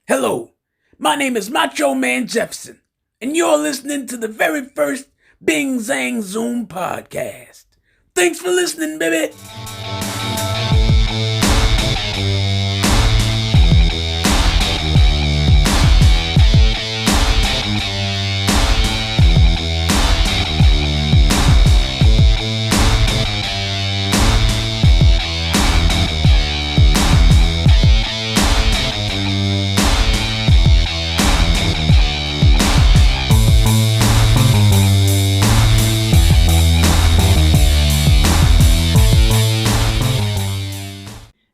Hello, my name is Macho Man Jefferson, and you're listening to the very first Bing Zang Zoom podcast. Thanks for listening, baby.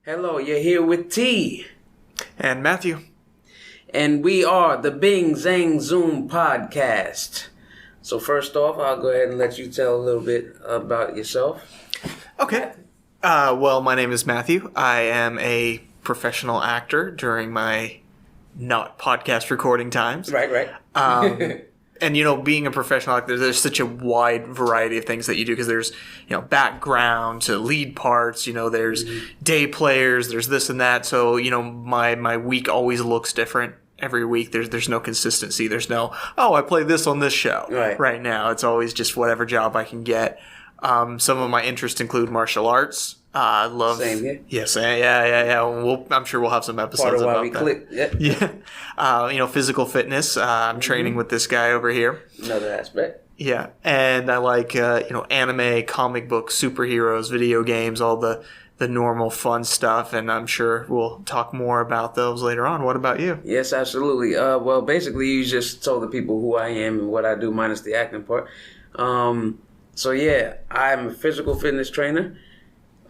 Hello, you're here with T. And Matthew. And we are the Bing Zang Zoom podcast. So first off, I'll go ahead and let you tell a little bit about yourself. Okay. Well, my name is Matthew. I am a professional actor during my not podcast recording times. Right. And, being a professional actor, there's such a wide variety of things that you do because there's, background to lead parts, there's day players, there's this and that. So, my week always looks different every week. There's no consistency. There's no, I play this on this show right now. It's always just whatever job I can get. Some of my interests include martial arts. I love. Same here. Yes, yeah. I'm sure we'll have some episodes about that. Part of why we clicked. Yeah. Physical fitness. I'm training with this guy over here. Another aspect. Yeah, and I like anime, comic books, superheroes, video games, all the normal fun stuff, and I'm sure we'll talk more about those later on. What about you? Yes, absolutely. Well, basically, you just told the people who I am and what I do minus the acting part. So yeah, I'm a physical fitness trainer.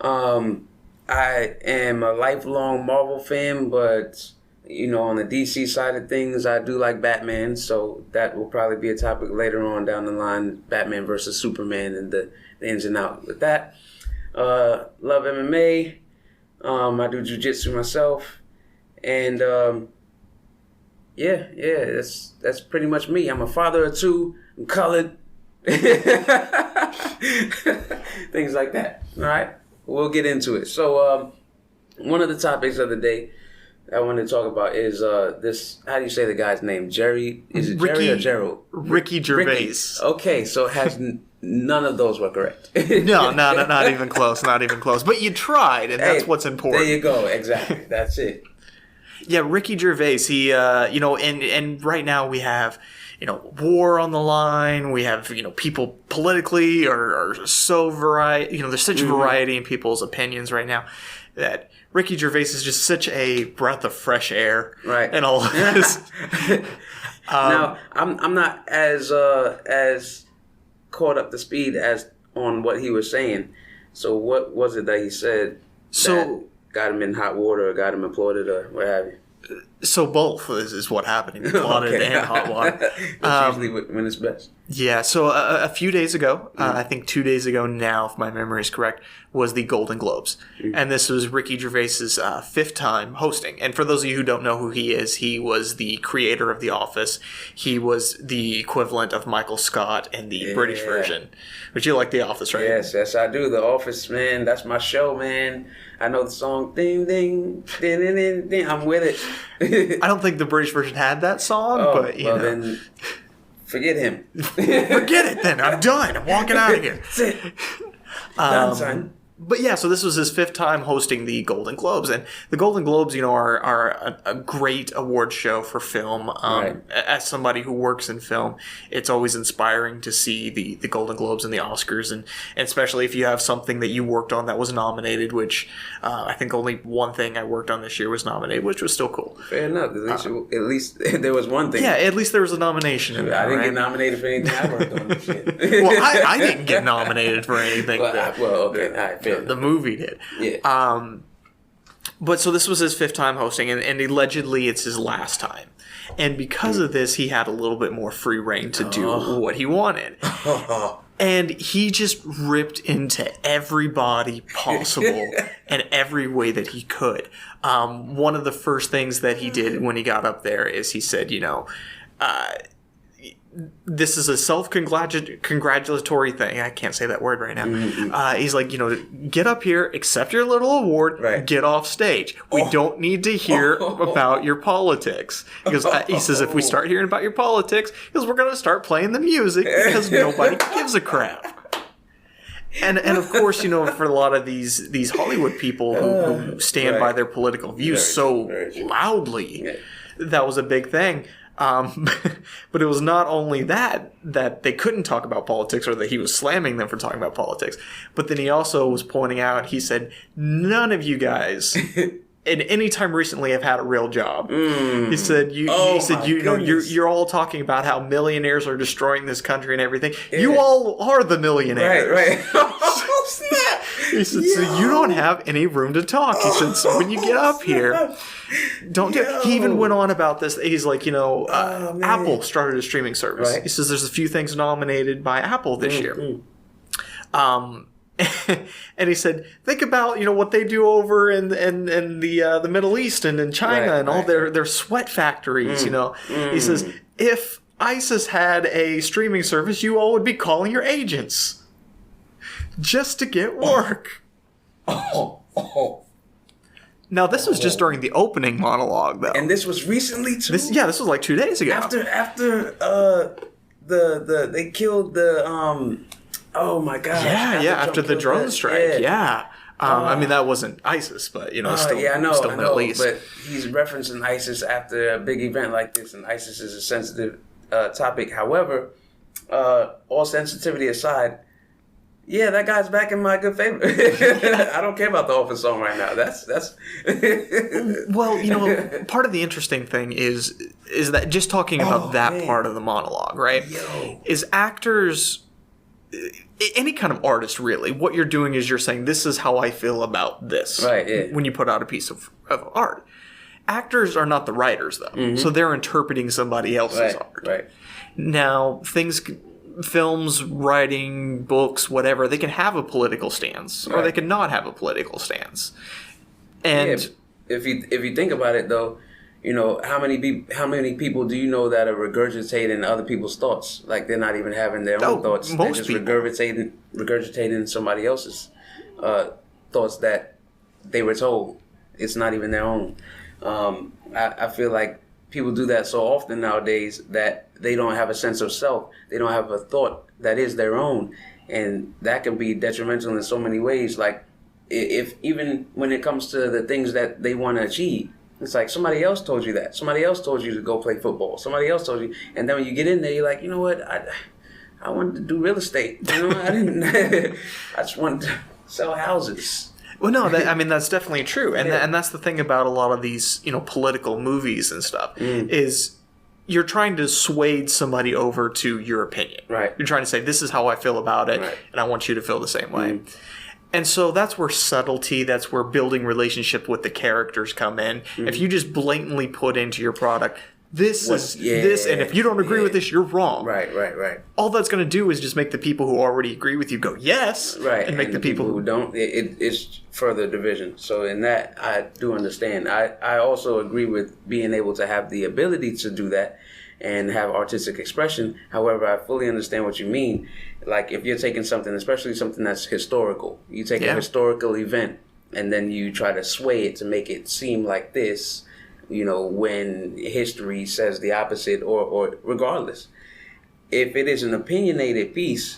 I am a lifelong Marvel fan, but on the DC side of things, I do like Batman, so that will probably be a topic later on down the line, Batman versus Superman and the ins and outs with that. Love MMA. I do jiu-jitsu myself, and that's pretty much me. I'm a father of two. I'm colored. Things like that. All right, we'll get into it. So one of the topics of the day I want to talk about is this. How do you say the guy's name? Jerry? Is it Jerry or Gerald? Ricky Gervais. Okay, so it has none of those were correct. No, not even close. Not even close. But you tried, and that's what's important. There you go. Exactly. That's it. Yeah, Ricky Gervais. He, and right now we have, war on the line. We have, people politically are so variety. There's such variety in people's opinions right now that Ricky Gervais is just such a breath of fresh air. Right. And all of this. Now, I'm not as caught up to speed as on what he was saying. So what was it that he said that got him in hot water or got him imploded or what have you? So both is what happened. He plotted and hot water. That's usually when it's best. Yeah, so a few days ago, I think 2 days ago now, if my memory is correct, was the Golden Globes. And this was Ricky Gervais's fifth time hosting. And for those of you who don't know who he is, he was the creator of The Office. He was the equivalent of Michael Scott in the British version. But you like The Office, right? Yes, I do. The Office, man, that's my show, man. I know the song, ding, ding, ding, ding, ding, ding. I'm with it. I don't think the British version had that song, but, then forget him. Forget it, then. I'm done. I'm walking out of here. That's it. Done, son. But yeah, so this was his fifth time hosting the Golden Globes. And the Golden Globes, are a great award show for film. Right. As somebody who works in film, it's always inspiring to see the Golden Globes and the Oscars. And especially if you have something that you worked on that was nominated, which I think only one thing I worked on this year was nominated, which was still cool. Fair enough. At least there was one thing. Yeah, at least there was a nomination. I didn't get nominated for anything I worked on this year. Well, I didn't get nominated for anything. Okay. All right. The movie did. Yeah. But so this was his fifth time hosting, and allegedly it's his last time. And because of this, he had a little bit more free reign to do what he wanted. And he just ripped into everybody possible and every way that he could. One of the first things that he did when he got up there is he said, this is a self-congratulatory thing. I can't say that word right now. He's like, get up here, accept your little award, get off stage. We don't need to hear about your politics. He says, if we start hearing about your politics, we're going to start playing the music because nobody gives a crap. And of course, for a lot of these Hollywood people who stand by their political views loudly, that was a big thing. But it was not only that they couldn't talk about politics, or that he was slamming them for talking about politics, but then he also was pointing out, he said, none of you guys at any time recently have had a real job. He said, you're all talking about how millionaires are destroying this country and everything. Yeah. You all are the millionaires. Right. Oh, snap. He said, so you don't have any room to talk. He said, so when you get up here, don't do it. He even went on about this. He's like, Apple started a streaming service. Right. He says there's a few things nominated by Apple this year. And he said, think about what they do over in the Middle East and in China and all their sweat factories. He says, if ISIS had a streaming service, you all would be calling your agents just to get work. Now, this was just during the opening monologue, though. And this was recently, too? This was like 2 days ago. After they killed the... oh, my God. After the drone strike. Yeah. I mean, that wasn't ISIS, but, still Middle East. But he's referencing ISIS after a big event like this, and ISIS is a sensitive topic. However, all sensitivity aside, yeah, that guy's back in my good favor. I don't care about the Office song right now. That's. Well, part of the interesting thing is that just talking about that part of the monologue, right? Is actors, any kind of artist really, what you're doing is you're saying, this is how I feel about this. Right. Yeah. When you put out a piece of art, actors are not the writers though, so they're interpreting somebody else's art. Right. Now films, writing, books, whatever, they can have a political stance or they can not have a political stance. And if you think about it though, how many people do you know that are regurgitating other people's thoughts? Like they're not even having their own thoughts. They're just regurgitating somebody else's thoughts that they were told. It's not even their own. I feel like people do that so often nowadays that they don't have a sense of self. They don't have a thought that is their own. And that can be detrimental in so many ways. Like, if even when it comes to the things that they want to achieve, it's like somebody else told you that. Somebody else told you to go play football. Somebody else told you. And then when you get in there, you're like, you know what? I wanted to do real estate. I didn't. I just wanted to sell houses. Well, no, that's definitely true, and that's the thing about a lot of these, political movies and stuff is you're trying to sway somebody over to your opinion. Right. You're trying to say, this is how I feel about it, and I want you to feel the same way. And so that's where subtlety, that's where building relationship with the characters come in. If you just blatantly put into your product, this, and if you don't agree with this, you're wrong. Right. All that's going to do is just make the people who already agree with you go, yes, and make the people who don't, it's further division. So in that, I do understand. I also agree with being able to have the ability to do that and have artistic expression. However, I fully understand what you mean. Like if you're taking something, especially something that's historical, you take a historical event and then you try to sway it to make it seem like this, when history says the opposite, or regardless. If it is an opinionated piece,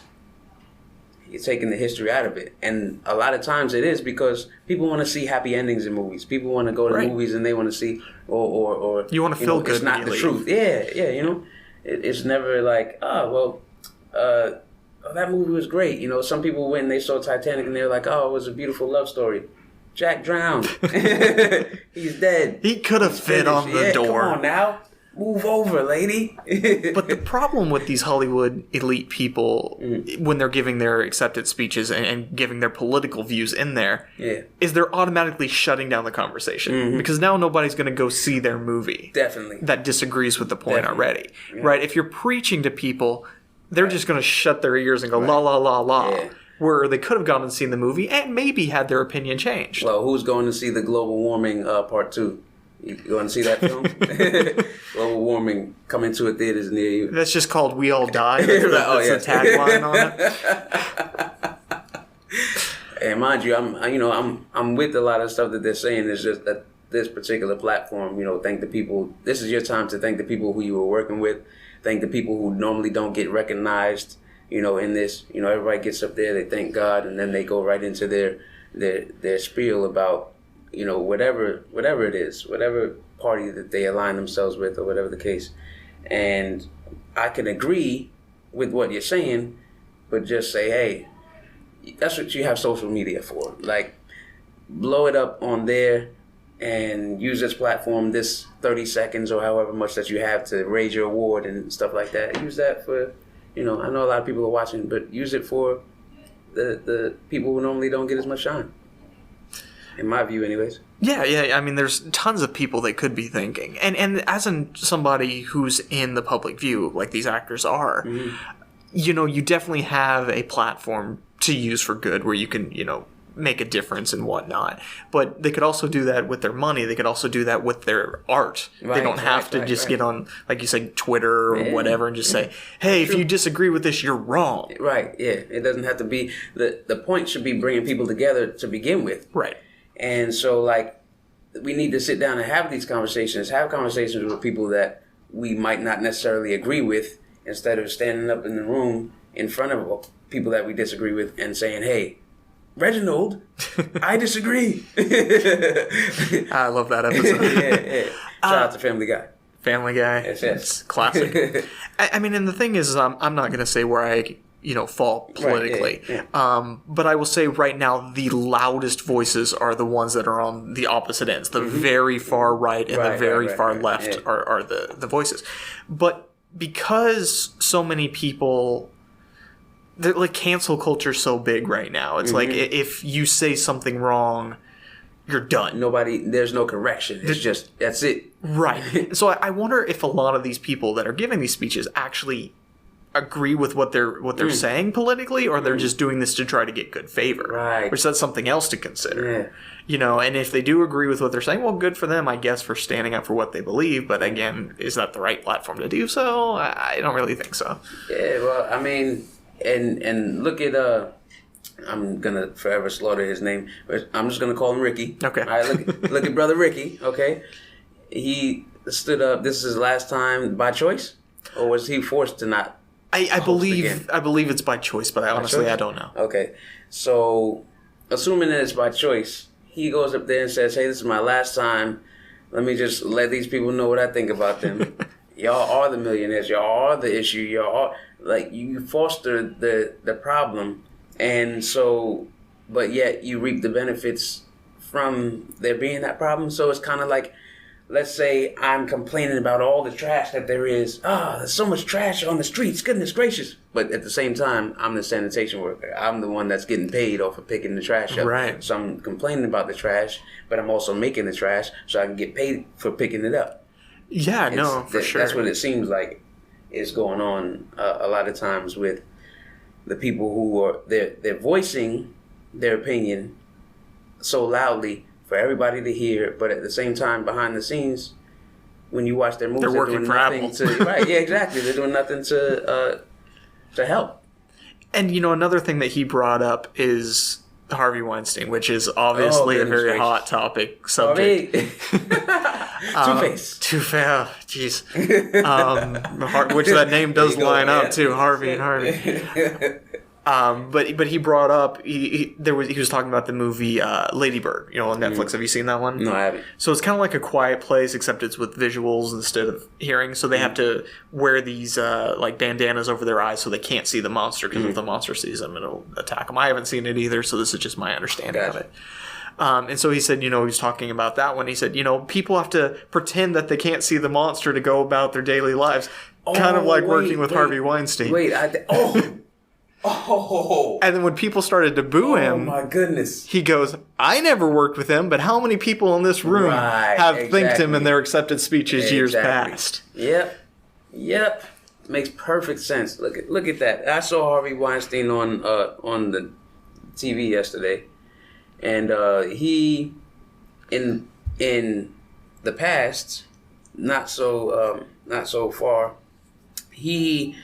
you're taking the history out of it. And a lot of times it is because people want to see happy endings in movies. People want to go to movies and they want to see, or you want to feel good. It's not the truth. Yeah. It's never like, that movie was great. Some people went and they saw Titanic and they were like, it was a beautiful love story. Jack drowned. He's dead. He could have fit on the door. Come on now. Move over, lady. But the problem with these Hollywood elite people, when they're giving their acceptance speeches and giving their political views in there, is they're automatically shutting down the conversation. Because now nobody's going to go see their movie. Definitely. That disagrees with the point already. Yeah. Right? If you're preaching to people, they're just going to shut their ears and go, la, la, la, la. Yeah. Where they could have gone and seen the movie and maybe had their opinion changed. Well, who's going to see the global warming part 2? You want to see that film? Global warming coming to a theaters near you. That's just called We All Die. That's the tagline on it. And mind you, I'm with a lot of stuff that they're saying. It's just that this particular platform, thank the people. This is your time to thank the people who you were working with. Thank the people who normally don't get recognized. In this, everybody gets up there, they thank God, and then they go right into their spiel about, whatever it is, whatever party that they align themselves with, or whatever the case. And I can agree with what you're saying, but just say, hey, that's what you have social media for. Like, blow it up on there and use this platform, this 30 seconds or however much that you have to raise your award and stuff like that. Use that for, I know a lot of people are watching, but use it for the people who normally don't get as much shine. In my view, anyways. Yeah. I mean, there's tons of people they could be thinking. And as in somebody who's in the public view, like these actors are, you definitely have a platform to use for good where you can, make a difference and whatnot. But they could also do that with their money. They could also do that with their art. They don't have to just get on, like you said, Twitter or whatever and just say, hey, if you disagree with this, you're wrong. Right, yeah. It doesn't have to be, the point should be bringing people together to begin with. Right. And so, we need to sit down and have these conversations, have conversations with people that we might not necessarily agree with, instead of standing up in the room in front of people that we disagree with and saying, hey, Reginald, I disagree. I love that episode. Yeah. Shout out to Family Guy. Family Guy. Yes. It's classic. I mean, and the thing is, I'm not going to say where I, fall politically. Right, yeah. But I will say right now, the loudest voices are the ones that are on the opposite ends. The very far right and the very far left are the voices. But because so many people... cancel culture is so big right now. It's like if you say something wrong, you're done. There's no correction. It's just, that's it. Right. So I wonder if a lot of these people that are giving these speeches actually agree with what they're saying politically, or they're just doing this to try to get good favor. Right. Which that's something else to consider. Yeah. And if they do agree with what they're saying, well, good for them, I guess, for standing up for what they believe. But again, is that the right platform to do so? I don't really think so. Yeah, well, I mean... And look at I'm gonna forever slaughter his name, but I'm just gonna call him Ricky. Okay. All right, look at brother Ricky. Okay, he stood up. This is his last time by choice, or was he forced to not? I believe it's by choice, but honestly I don't know. Okay, so assuming that it's by choice, he goes up there and says, "Hey, this is my last time. Let me just let these people know what I think about them." Y'all are the millionaires. Y'all are the issue. Y'all are, you foster the problem. And so, but yet you reap the benefits from there being that problem. So it's kind of like, let's say I'm complaining about all the trash that there is. There's so much trash on the streets. Goodness gracious. But at the same time, I'm the sanitation worker. I'm the one that's getting paid off of picking the trash up. Right. So I'm complaining about the trash, but I'm also making the trash so I can get paid for picking it up. Yeah, for sure. That's what it seems like is going on a lot of times with the people who are they're voicing their opinion so loudly for everybody to hear, but at the same time, behind the scenes, when you watch their movies, they're working for Apple. Right? Yeah, exactly. They're doing nothing to help. And another thing that he brought up is Harvey Weinstein, which is obviously a very hot topic subject. Two-Face. Jeez. Which that name does line up too, Harvey and Harvey. But he brought up he was talking about the movie Lady Bird, on Netflix. Have you seen that one? No, I haven't. So it's kind of like A Quiet Place, except it's with visuals instead of hearing. So they have to wear these bandanas over their eyes so they can't see the monster, because if the monster sees them, it'll attack them. I haven't seen it either, so this is just my understanding of it. And so he said, he was talking about that one. He said, people have to pretend that they can't see the monster to go about their daily lives. Kind of like working with Harvey Weinstein. And then when people started to boo him, oh my goodness, he goes, I never worked with him, but how many people in this room have thanked him in their accepted speeches years past? Yep. Makes perfect sense. Look at that. I saw Harvey Weinstein on the TV yesterday, and he in the past, not so far, he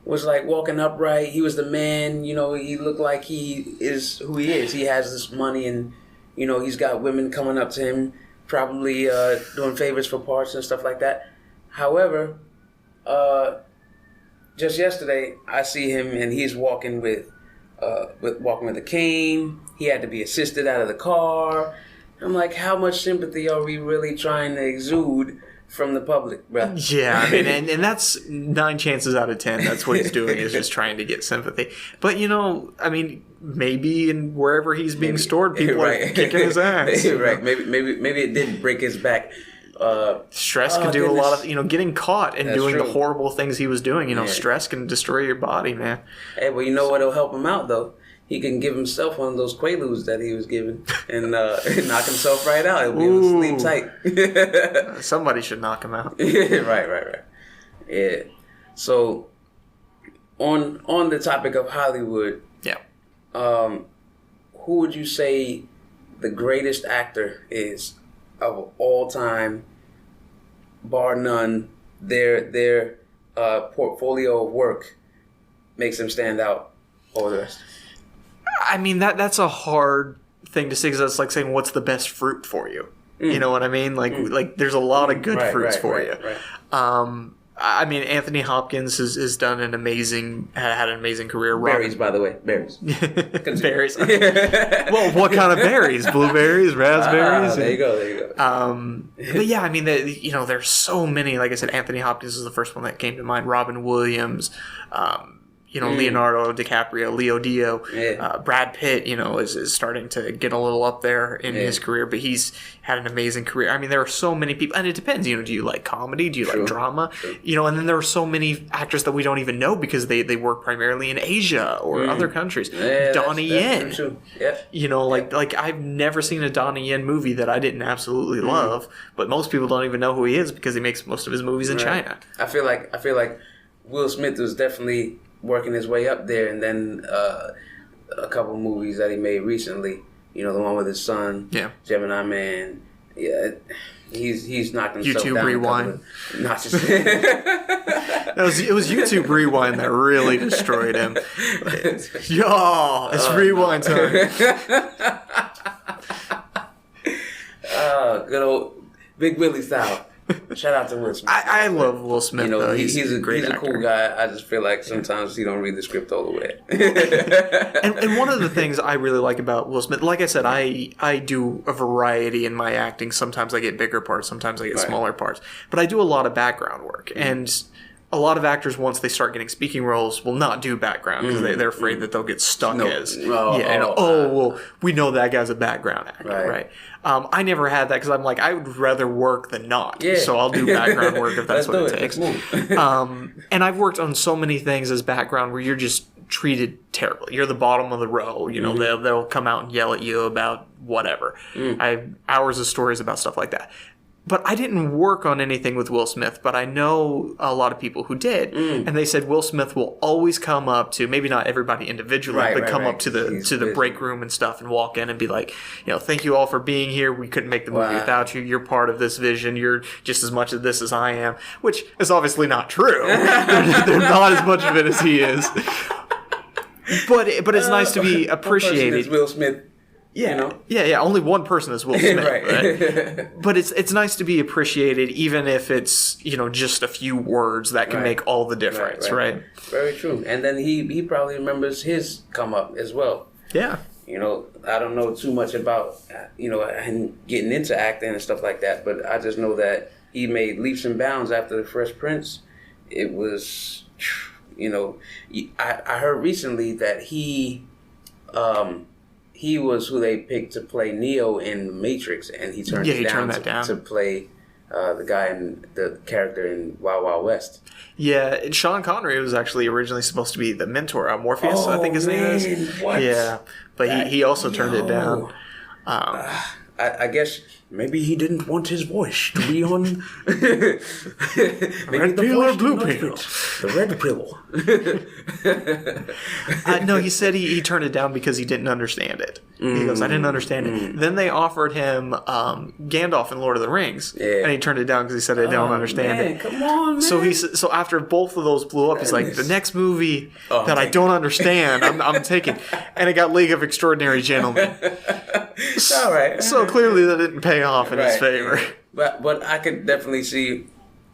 was like walking upright. He was the man. You know, he looked like he is who he is. He has this money, and you know, he's got women coming up to him, probably doing favors for parts and stuff like that. However, just yesterday, I see him, and he's walking with a cane. He had to be assisted out of the car. I'm like, how much sympathy are we really trying to exude from the public, bro? Yeah, I mean, and that's 9 chances out of 10. That's what he's doing, is just trying to get sympathy. But you know, I mean, maybe in wherever he's being stored, people are kicking his ass. Right? Maybe it didn't break his back. Stress can do a lot of, you know, getting caught and doing the horrible things he was doing. You know, stress can destroy your body, man. Hey, well, you know what'll help him out though? He can give himself one of those Quaaludes that he was given and knock himself right out. He'll be able to sleep tight. Somebody should knock him out. Right. Yeah. So, on the topic of Hollywood, who would you say the greatest actor is of all time, bar none? Their portfolio of work makes them stand out over the rest. I mean, that's a hard thing to say, because that's like saying, what's the best fruit for you? You know what I mean? Like there's a lot of good fruits for you. I mean, Anthony Hopkins has done had an amazing career. Berries, by the way. Berries. Berries. Well, what kind of berries? Blueberries, raspberries? There you go. But yeah, I mean, you know, there's so many. Like I said, Anthony Hopkins is the first one that came to mind. Robin Williams, you know, Leonardo DiCaprio, Leo Dio, Brad Pitt, you know, is starting to get a little up there in his career, but he's had an amazing career. I mean, there are so many people, and it depends, you know, do you like comedy? Do you like drama? You know, and then there are so many actors that we don't even know because they work primarily in Asia or other countries. Donnie Yen. You know, like I've never seen a Donnie Yen movie that I didn't absolutely love, but most people don't even know who he is because he makes most of his movies in China. I feel like Will Smith was definitely working his way up there, and then a couple movies that he made recently. You know, the one with his son, Gemini Man. Yeah, he's knocked himself YouTube down. Rewind. Notches. It was YouTube Rewind that really destroyed him. Yo, it's Rewind time. Good old Big Willie style. Shout out to Will Smith. I love Will Smith. You know, though. he's a actor. cool guy. I just feel like sometimes he don't read the script all the way. and one of the things I really like about Will Smith, like I said, I do a variety in my acting. Sometimes I get bigger parts, sometimes I get smaller parts. But I do a lot of background work. And a lot of actors, once they start getting speaking roles, will not do background because they're afraid that they'll get stuck as well, we know that guy's a background actor, right? I never had that because I'm like, I would rather work than not. So I'll do background work if that's what it takes. And I've worked on so many things as background where you're just treated terribly. You're the bottom of the row. You know, they'll come out and yell at you about whatever. I have hours of stories about stuff like that. But I didn't work on anything with Will Smith, but I know a lot of people who did, and they said Will Smith will always come up to, maybe not everybody individually, but come up to the break room and stuff and walk in and be like, you know, thank you all for being here. We couldn't make the movie without you. You're part of this vision. You're just as much of this as I am, which is obviously not true. They're not as much of it as he is. But it's nice to be appreciated. Is Will Smith. Yeah, you know? Yeah. Only one person is Will Smith, right? But it's nice to be appreciated, even if it's, you know, just a few words that can make all the difference, right? Very true. And then he probably remembers his come up as well. Yeah. You know, I don't know too much about, you know, him getting into acting and stuff like that, but I just know that he made leaps and bounds after The Fresh Prince. It was, you know, I heard recently that he was who they picked to play Neo in Matrix, and he turned it down to play the guy in the character in Wild Wild West. Yeah, and Sean Connery was actually originally supposed to be the mentor, Morpheus, I think his name is. What? Yeah, but he also turned it down. I I guess maybe he didn't want his voice to be on. Maybe red pill or blue pill? The red pill. No, he said he turned it down because he didn't understand it. He goes, I didn't understand it. Then they offered him Gandalf in Lord of the Rings, and he turned it down because he said, I don't understand it. Come on, man. So after both of those blew up, he's like, the next movie that I don't understand, I'm taking. And it got League of Extraordinary Gentlemen. All right. So clearly that didn't pay off in his favor. But I could definitely see,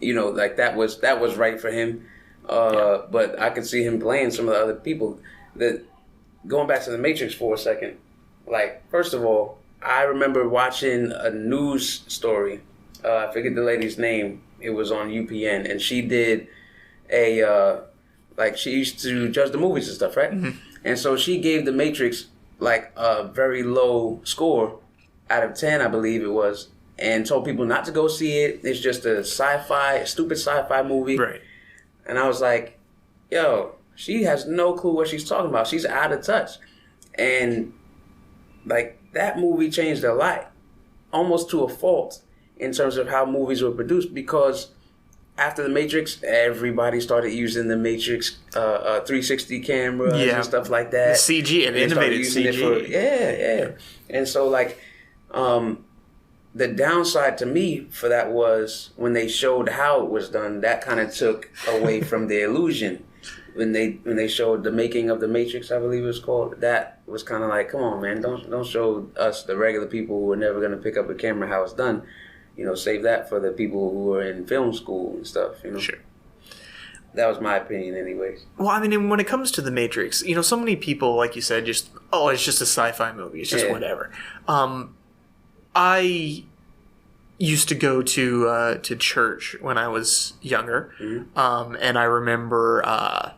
like that was right for him. But I could see him playing some of the other people. Going back to the Matrix for a second, like, first of all, I remember watching a news story. I forget the lady's name. It was on UPN, and she did she used to judge the movies and stuff, right? Mm-hmm. And so she gave the Matrix like a very low score out of 10, I believe it was, and told people not to go see it. It's just a stupid sci-fi movie. Right. And I was like, yo, she has no clue what she's talking about. She's out of touch. And like, that movie changed a lot, almost to a fault, in terms of how movies were produced, because after the Matrix, everybody started using the Matrix 360 cameras and stuff like that. The CG and innovative CG. Yeah. And so, like, the downside to me for that was when they showed how it was done, that kind of took away from the illusion. When they showed the making of the Matrix, I believe it was called, that was kind of like, come on, man, don't show us, the regular people who are never going to pick up a camera, how it's done. Save that for the people who are in film school and stuff, Sure. That was my opinion anyways. Well, I mean, when it comes to The Matrix, so many people, like you said, it's just a sci-fi movie. It's just whatever. I used to go to church when I was younger, and I remember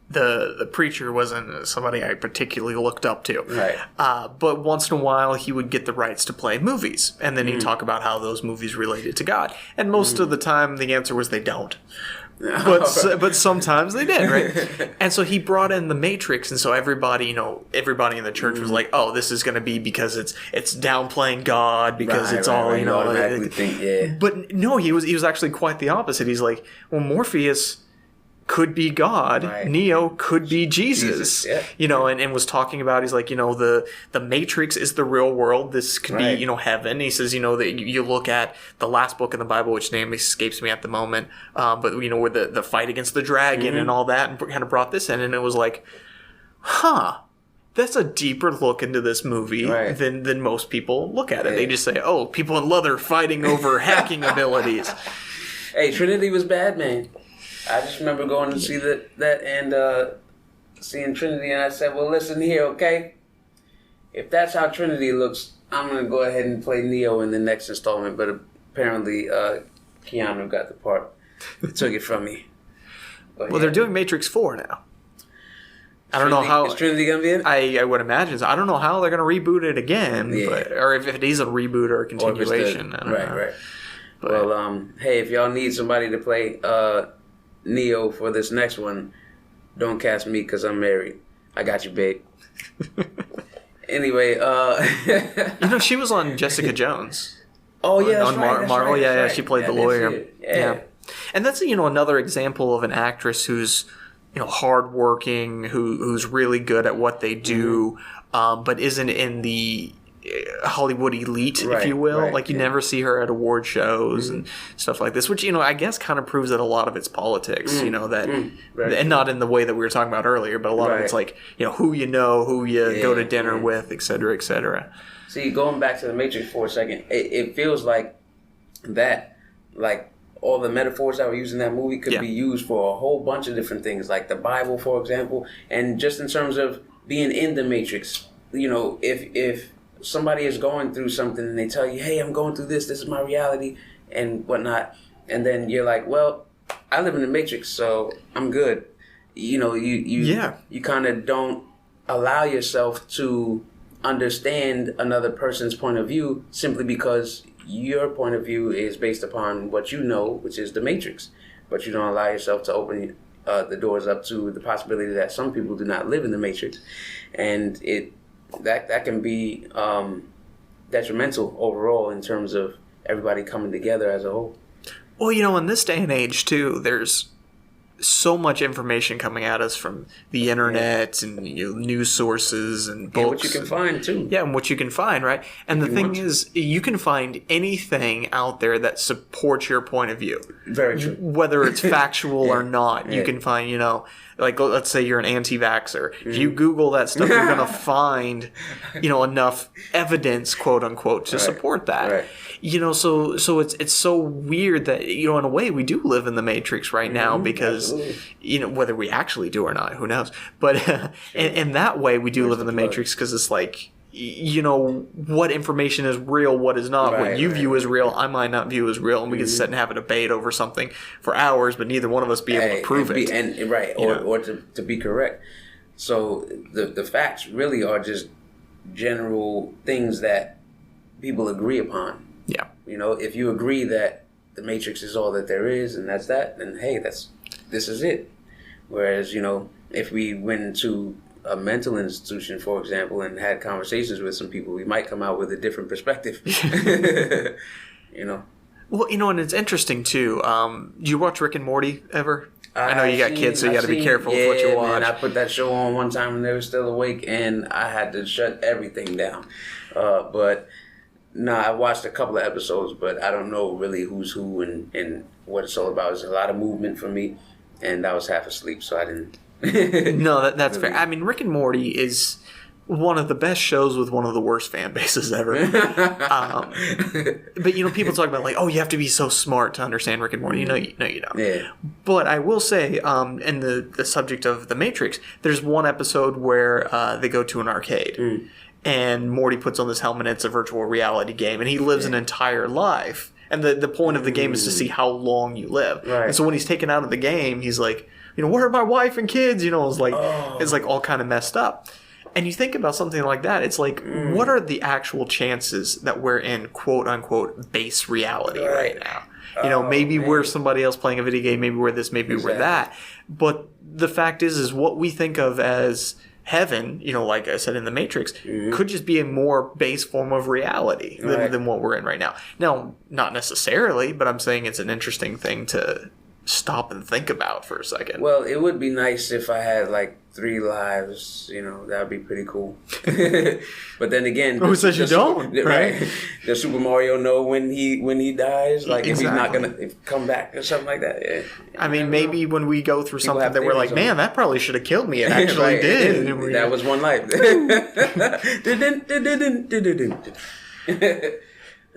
the preacher wasn't somebody I particularly looked up to. Right. But once in a while, he would get the rights to play movies, and then he'd talk about how those movies related to God. And most of the time, the answer was they don't. But sometimes they did, right? And so he brought in The Matrix, and so everybody in the church was like, "Oh, this is going to be because it's downplaying God because it's all automatically think, But no, he was actually quite the opposite. He's like, well, Morpheus could be God, right. Neo could be Jesus. And was talking about, he's like, the Matrix is the real world. This could be, heaven. He says, that you look at the last book in the Bible, which name escapes me at the moment, but where the fight against the dragon and all that, and kind of brought this in, and it was like, that's a deeper look into this movie than most people look at it. They just say, oh, people in leather fighting over hacking abilities. Hey, Trinity was bad, man. I just remember going to see that and seeing Trinity, and I said, well, listen here, okay? If that's how Trinity looks, I'm going to go ahead and play Neo in the next installment. But apparently Keanu got the part. He took it from me. But they're doing Matrix 4 now. I don't know how... Is Trinity going to be in? I would imagine so. I don't know how they're going to reboot it again, or if it is a reboot or a continuation. I don't know. Right. But, well, hey, if y'all need somebody to play... Neo for this next one, don't cast me because I'm married. I got you, babe. Anyway, she was on Jessica Jones. Oh yeah, on Marvel. Right. She played the lawyer. Yeah, and that's another example of an actress who's hardworking, who's really good at what they do, but isn't in the Hollywood elite, if you will. You never see her at award shows and stuff like this, which I guess kind of proves that a lot of it's politics. And not in the way that we were talking about earlier, but a lot of it's like who you go to dinner with, et cetera, et cetera. See, going back to the Matrix for a second, it feels like that, like all the metaphors that were used in that movie could be used for a whole bunch of different things, like the Bible, for example, and just in terms of being in the Matrix. If somebody is going through something and they tell you, hey, I'm going through this is my reality and whatnot, and then you're like, well, I live in the Matrix, so I'm good. You kind of don't allow yourself to understand another person's point of view simply because your point of view is based upon what you know, which is the Matrix, but you don't allow yourself to open the doors up to the possibility that some people do not live in the Matrix, and that can be detrimental overall in terms of everybody coming together as a whole. Well, in this day and age, too, there's so much information coming at us from the internet and news sources and books. And what you can find, too. Yeah, and what you can find, right? And the thing is, you can find anything out there that supports your point of view. Very true. Whether it's factual or not. You can find, like, let's say you're an anti-vaxxer. If you Google that stuff, you're going to find, enough evidence, quote unquote, to support that. Right. So it's so weird that, in a way, we do live in the Matrix right now because, whether we actually do or not, who knows? But in that way, we do live in the Matrix because it's like, what information is real, what is not. What you view as real, I might not view as real, and we can sit and have a debate over something for hours, but neither one of us be able to prove it. Or to be correct. So the facts really are just general things that people agree upon. Yeah. If you agree that the Matrix is all that there is, and that's that, then hey, this is it. Whereas, if we went to a mental institution, for example, and had conversations with some people, we might come out with a different perspective. Well, and it's interesting too. Do you watch Rick and Morty ever? I know you got kids, so you got to be careful with what you watch. Man, I put that show on one time when they were still awake, and I had to shut everything down. But I watched a couple of episodes, but I don't know really who's who and what it's all about. There's a lot of movement for me, and I was half asleep, so I didn't. No, that's fair. I mean, Rick and Morty is one of the best shows with one of the worst fan bases ever. But people talk about like, oh, you have to be so smart to understand Rick and Morty. No, you don't. Yeah. But I will say, in the subject of the Matrix, there's one episode where they go to an arcade, and Morty puts on this helmet. And it's a virtual reality game, and he lives an entire life. And the point of the game is to see how long you live. Right. And so when he's taken out of the game, he's like, where are my wife and kids? It's like all kind of messed up. And you think about something like that, it's like, what are the actual chances that we're in quote unquote base reality right now? Maybe we're somebody else playing a video game, maybe we're this, maybe we're that. But the fact is what we think of as heaven, like I said in the Matrix, could just be a more base form of reality than what we're in right now. Now, not necessarily, but I'm saying it's an interesting thing to stop and think about for a second. Well, it would be nice if I had like 3 lives, that would be pretty cool. But then again, who says you don't? Right? Does Super Mario know when he dies? Like if he's not gonna come back or something like that? Yeah. I mean, maybe when we go through something that we're like, man, that probably should have killed me. It actually did. That was one life.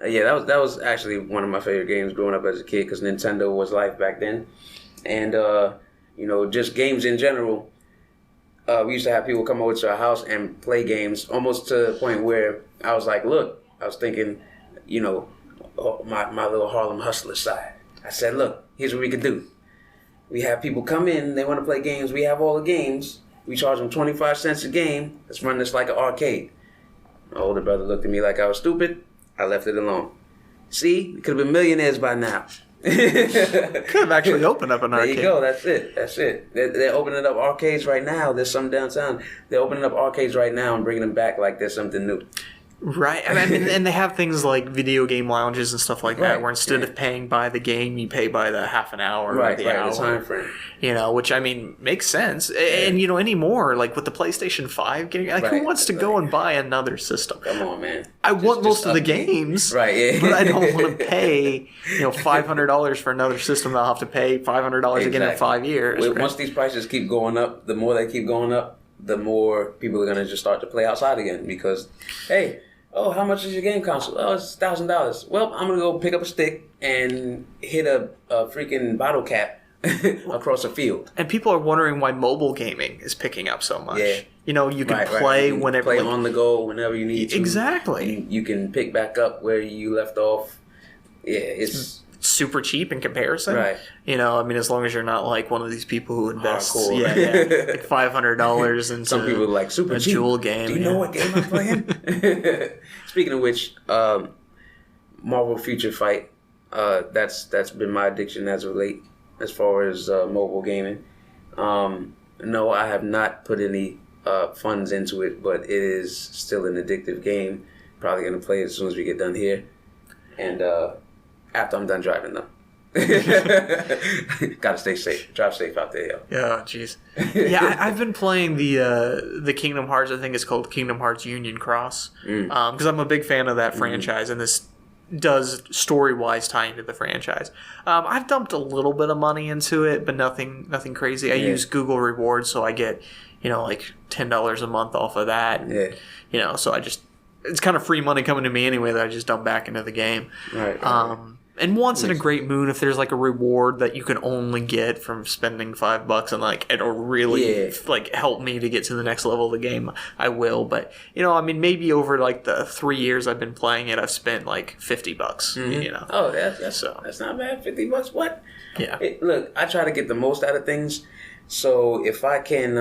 Yeah, that was actually one of my favorite games growing up as a kid because Nintendo was life back then, and just games in general. We used to have people come over to our house and play games, almost to the point where I was like, look, I was thinking, my little Harlem Hustler side. I said, look, here's what we could do. We have people come in, they want to play games. We have all the games. We charge them 25 cents a game. Let's run this like an arcade. My older brother looked at me like I was stupid. I left it alone. See, we could have been millionaires by now. Could have actually opened up an arcade. There you go. That's it. They're opening up arcades right now. There's some downtown. They're opening up arcades right now and bringing them back like there's something new. Right. I mean, and they have things like video game lounges and stuff like that, where instead of paying by the game, you pay by the half an hour or the hour. The time frame. Which, I mean, makes sense. And, anymore, like with the PlayStation 5 getting, who wants to go and buy another system? Come on, man. I want most of the games. Right, but I don't want to pay, $500 for another system that I'll have to pay $500 again in 5 years. Once these prices keep going up, the more they keep going up, the more people are going to just start to play outside again because, hey, how much is your game console? Oh, it's $1,000. Well, I'm going to go pick up a stick and hit a freaking bottle cap across a field. And people are wondering why mobile gaming is picking up so much. Yeah. You can play You whenever. Play on the go whenever you need to. Exactly. You can pick back up where you left off. Yeah, it's super cheap in comparison. Right. As long as you're not like one of these people who invest hardcore. like $500 into some people like super a cheap. Jewel game. Do you know what game I'm playing? Speaking of which, Marvel Future Fight, that's been my addiction as of late as far as mobile gaming. No, I have not put any funds into it, but it is still an addictive game Probably gonna play it as soon as we get done here, and after I'm done driving though. Gotta stay safe. Drive safe out there, yo. Yeah, jeez. Yeah, I've been playing the Kingdom Hearts. I think it's called Kingdom Hearts Union Cross. Because I'm a big fan of that franchise, and this does story-wise tie into the franchise. I've dumped a little bit of money into it, but nothing crazy. I use Google Rewards, so I get like $10 a month off of that. And, so it's kind of free money coming to me anyway that I just dump back into the game. Right. And once in a great moon, if there's like a reward that you can only get from spending $5 and like it'll really like help me to get to the next level of the game, I will. But maybe over like the 3 years I've been playing it, I've spent like $50. Oh, that's not bad. $50. What? Yeah. Look, I try to get the most out of things. So if I can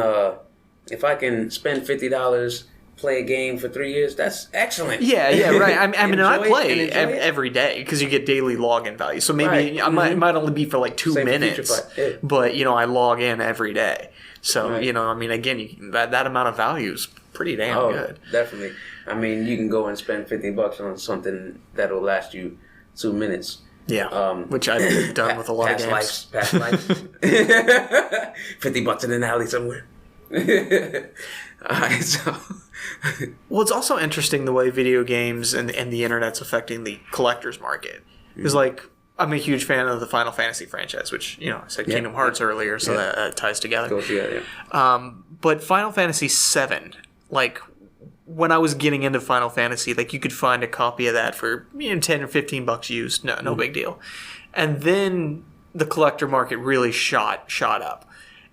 spend $50. Play a game for 3 years, that's excellent. Yeah, right. I mean, I play every day because you get daily login value. So maybe it might only be for like 2 minutes, but I log in every day. So again, that amount of value is pretty damn good. Definitely. I mean, you can go and spend $50 on something that'll last you 2 minutes. Yeah, which I've done with a lot of games. Past life. $50 in an alley somewhere. Alright, so well, it's also interesting the way video games and the internet's affecting the collector's market. Because, I'm a huge fan of the Final Fantasy franchise, which, I said Kingdom Hearts earlier, so that ties together. Goes together, yeah. But Final Fantasy VII, when I was getting into Final Fantasy, you could find a copy of that for $10 or $15 used. No big deal. And then the collector market really shot up.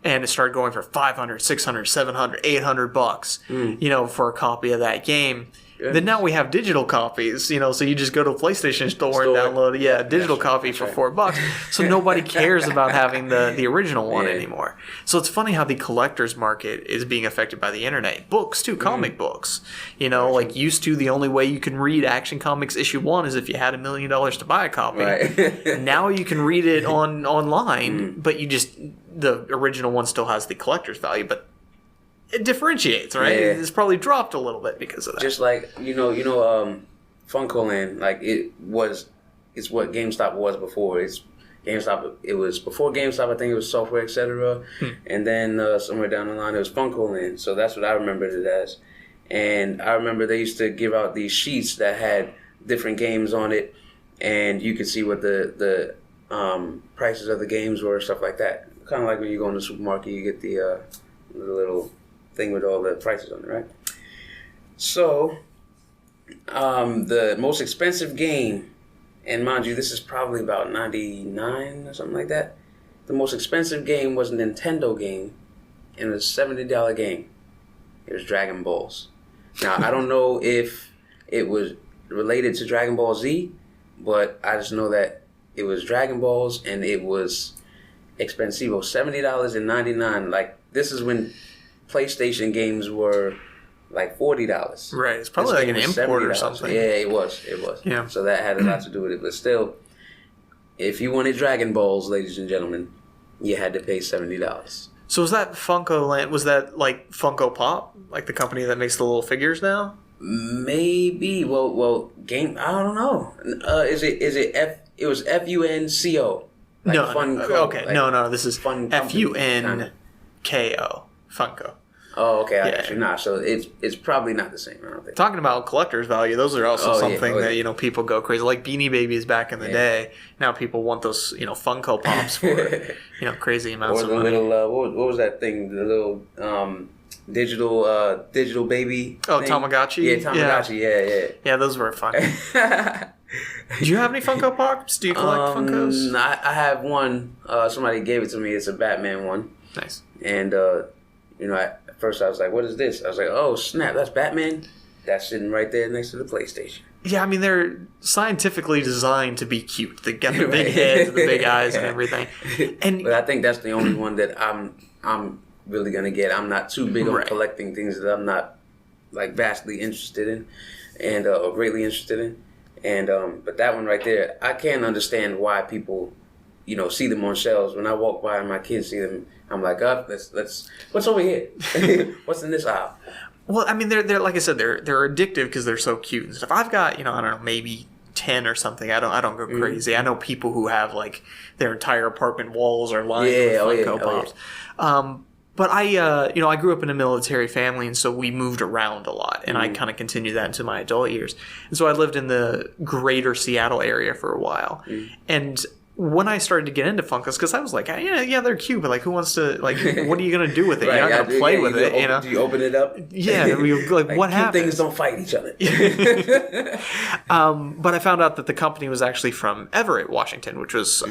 And it started going for $500, $600, $700, $800, for a copy of that game. Goodness. Then now we have digital copies, so you just go to a PlayStation store and download a digital copy for $4. So nobody cares about having the original one anymore. So it's funny how the collector's market is being affected by the internet. Books too, comic books. Used to the only way you can read Action Comics issue 1 is if you had $1 million to buy a copy. Right. Now you can read it online, but the original one still has the collector's value, but it differentiates, right? Yeah. It's probably dropped a little bit because of that. Just like Funko Land, it's what GameStop was before. It was before GameStop. I think it was software, etc. And then somewhere down the line, it was Funko Land. So that's what I remembered it as. And I remember they used to give out these sheets that had different games on it, and you could see what the prices of the games were, stuff like that. Kind of like when you go in the supermarket, you get the little thing with all the prices on it, right? So, the most expensive game, and mind you, this is probably about 99 or something like that. The most expensive game was a Nintendo game, and it was a $70 game. It was Dragon Balls. Now, I don't know if it was related to Dragon Ball Z, but I just know that it was Dragon Balls, and it was expensivo, $70.99. This is when PlayStation games were $40. Right, it's probably an import or something. Yeah, it was. Yeah. So that had a lot to do with it. But still, if you wanted Dragon Balls, ladies and gentlemen, you had to pay $70. So was that Funko Land? Was that Funko Pop, the company that makes the little figures now? Maybe. Well, game. I don't know. Is it F? It was FUNCO. Okay. No. This is FUNKO. Funko. Oh, okay. I got you. Nah, so it's probably not the same. I don't think. Talking about collector's value, those are also something that people go crazy. Like Beanie Babies back in the day. Now people want those Funko Pops for crazy amounts of money. Little what was that thing? The little digital baby. Oh, thing? Tamagotchi. Yeah, Tamagotchi. Yeah. Yeah, those were fun. Do you have any Funko Pops? Do you collect Funkos? I have one. Somebody gave it to me. It's a Batman one. Nice. And at first I was like, "What is this?" I was like, "Oh snap, that's Batman." That's sitting right there next to the PlayStation. Yeah, I mean they're scientifically designed to be cute. They got the big heads, and the big eyes, and everything. But I think that's the only one that I'm really gonna get. I'm not too big on collecting things that I'm not vastly interested in, and or greatly interested in. And but that one right there, I can't understand why people, see them on shelves. When I walk by and my kids see them, I'm like, let's what's over here? What's in this aisle? Well, I mean, they're like I said, they're addictive because they're so cute and stuff. I've got, I don't know, maybe 10 or something. I don't go crazy. I know people who have like their entire apartment walls are lined with Funko Pops. But I grew up in a military family, and so we moved around a lot, and I kind of continued that into my adult years. And so I lived in the greater Seattle area for a while. And when I started to get into Funkos, because I was like, yeah, they're cute, but like, who wants to, like, what are you going to do with it? You're not going to play with it, Do you open it up? Yeah, like what happens? Things don't fight each other. But I found out that the company was actually from Everett, Washington, which was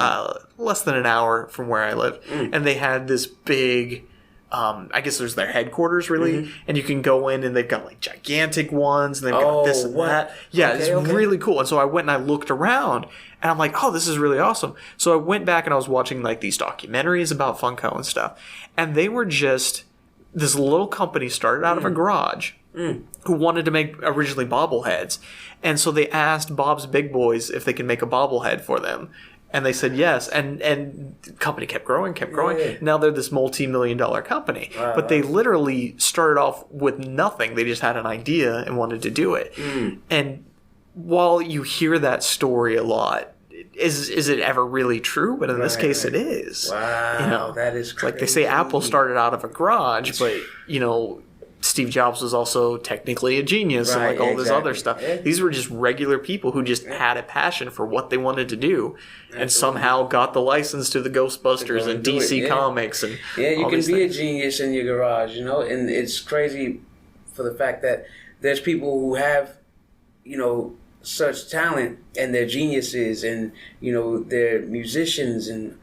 less than an hour from where I lived. And they had this big... I guess there's their headquarters, really, and you can go in, and they've got like gigantic ones, and they've got this and that. Yeah, it's really cool. And so I went and I looked around, and I'm like, oh, this is really awesome. So I went back and I was watching like these documentaries about Funko and stuff, and they were just this little company started out of a garage who wanted to make originally bobbleheads, and so they asked Bob's Big Boys if they could make a bobblehead for them. And they said yes, and the company kept growing. Yeah. Now they're this multi-million-dollar company. Wow, but they literally started off with nothing. They just had an idea and wanted to do it. And while you hear that story a lot, is it ever really true? But in this case, it is. Wow, that is crazy. Like they say Apple started out of a garage, but, Steve Jobs was also technically a genius and like all this other stuff. Yeah. These were just regular people who just had a passion for what they wanted to do and somehow got the license to the Ghostbusters and DC Comics and you can be a genius in your garage, and it's crazy for the fact that there's people who have, such talent and they're geniuses and, they're musicians and,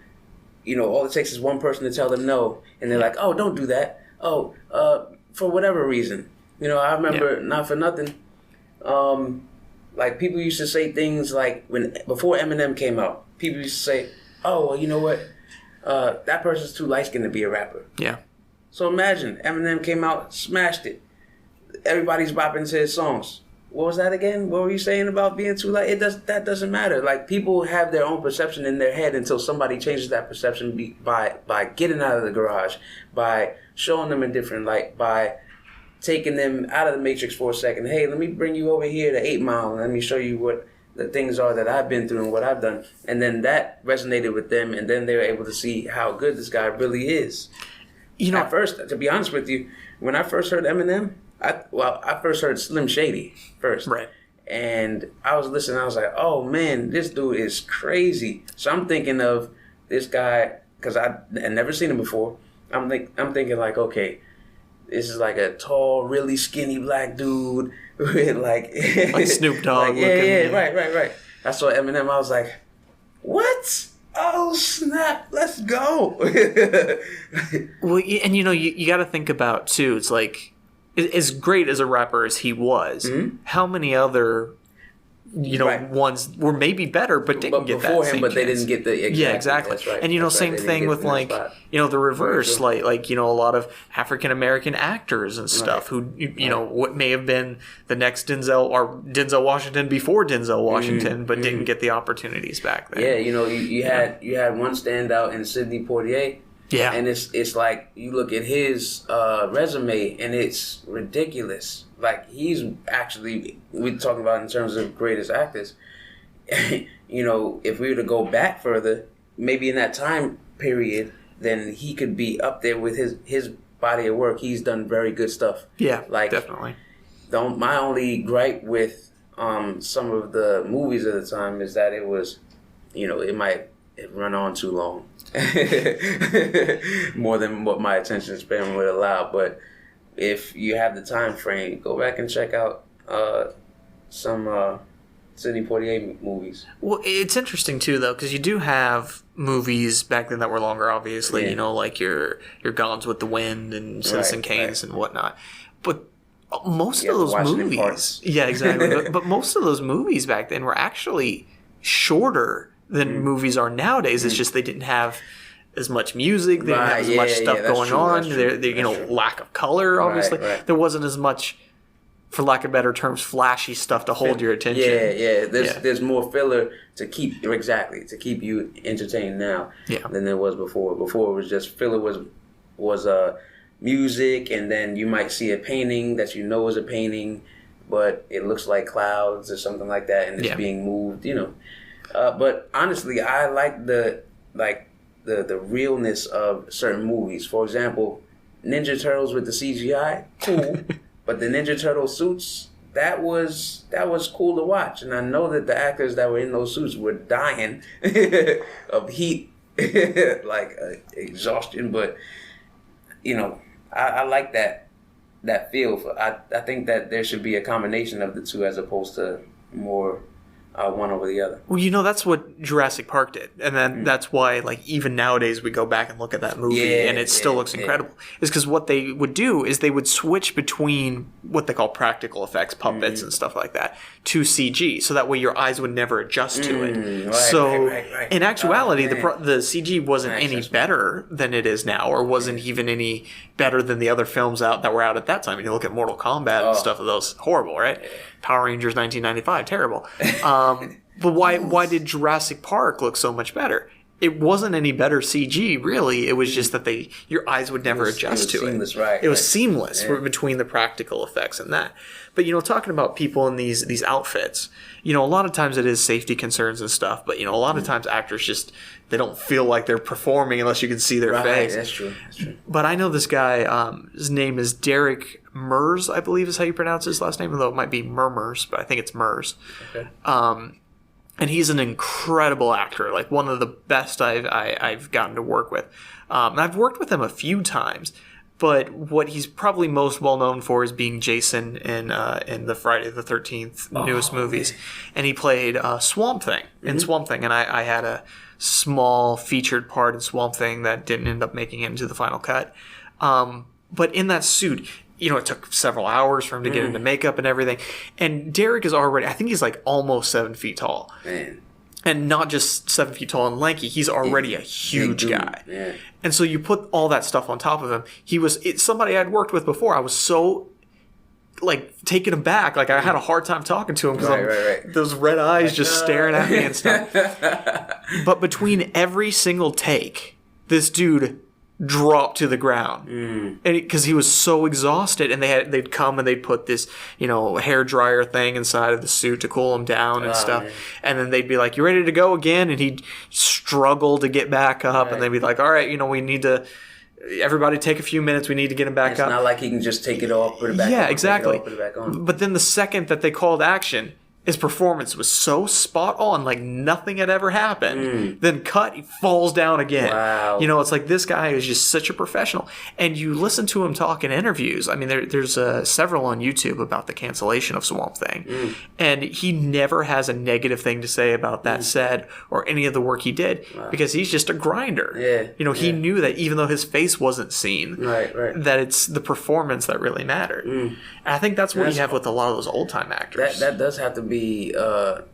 all it takes is one person to tell them no and they're like, oh, don't do that. Oh, for whatever reason. I remember, not for nothing, like people used to say things like before Eminem came out, people used to say, oh, well, you know what? That person's too light-skinned to be a rapper. Yeah. So imagine, Eminem came out, smashed it. Everybody's bopping to his songs. What was that again? What were you saying about being too light? That doesn't matter. Like, people have their own perception in their head until somebody changes that perception by getting out of the garage, by showing them a different light, by taking them out of the matrix for a second. Hey, let me bring you over here to 8 Mile and let me show you what the things are that I've been through and what I've done. And then that resonated with them, and then they were able to see how good this guy really is. At first, to be honest with you, when I first heard Eminem, I first heard Slim Shady first. Right. And I was listening, I was like, oh man, this dude is crazy. So I'm thinking of this guy, because I had never seen him before. I'm thinking like, okay, this is like a tall, really skinny black dude with like Snoop Dogg. Right. I saw Eminem, I was like, what? Oh snap! Let's go. Well, and you got to think about too. It's like, as great as a rapper as he was, how many other ones were maybe better but didn't get that same but chance. they didn't get the exactly. That's right. And same thing with like the reverse, like a lot of African American actors and stuff who what may have been the next Denzel Washington before Denzel Washington, but didn't get the opportunities back then. Yeah, you had one standout in Sidney Poitier. Yeah. And it's like, you look at his resume and it's ridiculous. Like, he's actually, we're talking about in terms of greatest actors, if we were to go back further, maybe in that time period, then he could be up there with his body of work. He's done very good stuff. Yeah, like, definitely. My only gripe with some of the movies at the time is that it was, it might run on too long. More than what my attention span would allow. But if you have the time frame, go back and check out some Sidney Poitier movies. Well, it's interesting too, though, because you do have movies back then that were longer, obviously. Like your Gone's with the Wind and Citizen Kane's and whatnot. But most of those movies, exactly. but most of those movies back then were actually shorter than movies are nowadays. It's just they didn't have as much music, they didn't have as much stuff going on. Lack of color, obviously. There wasn't as much, for lack of better terms, flashy stuff to hold your attention. There's more filler to keep you entertained now than there was before. Before it was just filler was music, and then you might see a painting that you know is a painting, but it looks like clouds or something like that, and it's being moved, you know. But honestly, I like the realness of certain movies. For example, Ninja Turtles with the CGI, cool, but the Ninja Turtle suits, that was cool to watch, and I know that the actors that were in those suits were dying of heat, like exhaustion. But you know, I like that feel. I think that there should be a combination of the two as opposed to more one over the other. Well, you know, that's what Jurassic Park did. And then that's why, like, even nowadays we go back and look at that movie and it still looks incredible. Is because what they would do is they would switch between what they call practical effects, puppets and stuff like that, to CG. So that way your eyes would never adjust to it. Right. In actuality, the CG wasn't any better than it is now, or wasn't even any better than the other films that were out at that time. When you look at Mortal Kombat and stuff, those horrible, right? Power Rangers 1995, terrible. But why did Jurassic Park look so much better? It wasn't any better CG, really. It was just that your eyes would never adjust to it. Right? It was seamless between the practical effects and that. But, you know, talking about people in these outfits, you know, a lot of times it is safety concerns and stuff. But, you know, a lot of times actors just, they don't feel like they're performing unless you can see their face. That's true. But I know this guy, his name is Derek Mers, I believe is how you pronounce his last name, although it might be Murmurs, but I think it's Mers. Okay. And he's an incredible actor, like one of the best I've gotten to work with. And I've worked with him a few times, but what he's probably most well known for is being Jason in the Friday the 13th newest movies. And he played Swamp Thing in Swamp Thing, and I had a small featured part in Swamp Thing that didn't end up making it into the final cut. But in that suit, you know, it took several hours for him to get into makeup and everything. And Derek is already, I think he's like almost 7 feet tall. Man. And not just 7 feet tall and lanky, he's already a huge guy. Yeah. And so you put all that stuff on top of him. It's somebody I'd worked with before. I was so, like, taken aback. Like, I had a hard time talking to him because those red eyes just staring at me and stuff. But between every single take, this dude dropped to the ground, and because he was so exhausted, and they'd come and they'd put this, you know, hair dryer thing inside of the suit to cool him down and stuff, and then they'd be like, "You ready to go again?" And he'd struggle to get back up, and they'd be like, "All right, you know, we need to." Everybody take a few minutes. We need to get him back up. It's not like he can just take it off, put it back on. Yeah, exactly. Put it back on. But then the second that they called action, his performance was so spot on, like nothing had ever happened. Then cut, he falls down again. Wow. You know, it's like this guy is just such a professional. And you listen to him talk in interviews. I mean, there's several on YouTube about the cancellation of Swamp Thing. And he never has a negative thing to say about that set or any of the work he did because he's just a grinder. Yeah. You know, he knew that even though his face wasn't seen, that it's the performance that really mattered. And I think that's what you have with a lot of those old-time actors. That does have to be a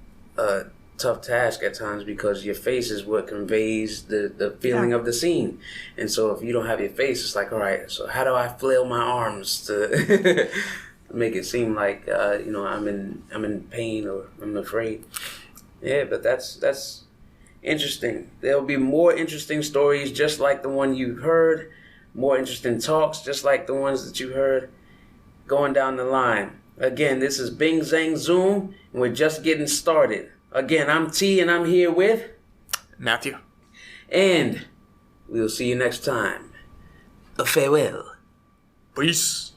tough task at times because your face is what conveys the feeling of the scene. And so if you don't have your face, it's like, all right, so how do I flail my arms to make it seem like you know, I'm in pain or I'm afraid. Yeah, but that's interesting. There'll be more interesting stories just like the one you heard, more interesting talks just like the ones that you heard going down the line. Again, this is Bing Zang Zoom, and we're just getting started. Again, I'm T, and I'm here with Matthew. And we'll see you next time. A farewell. Peace.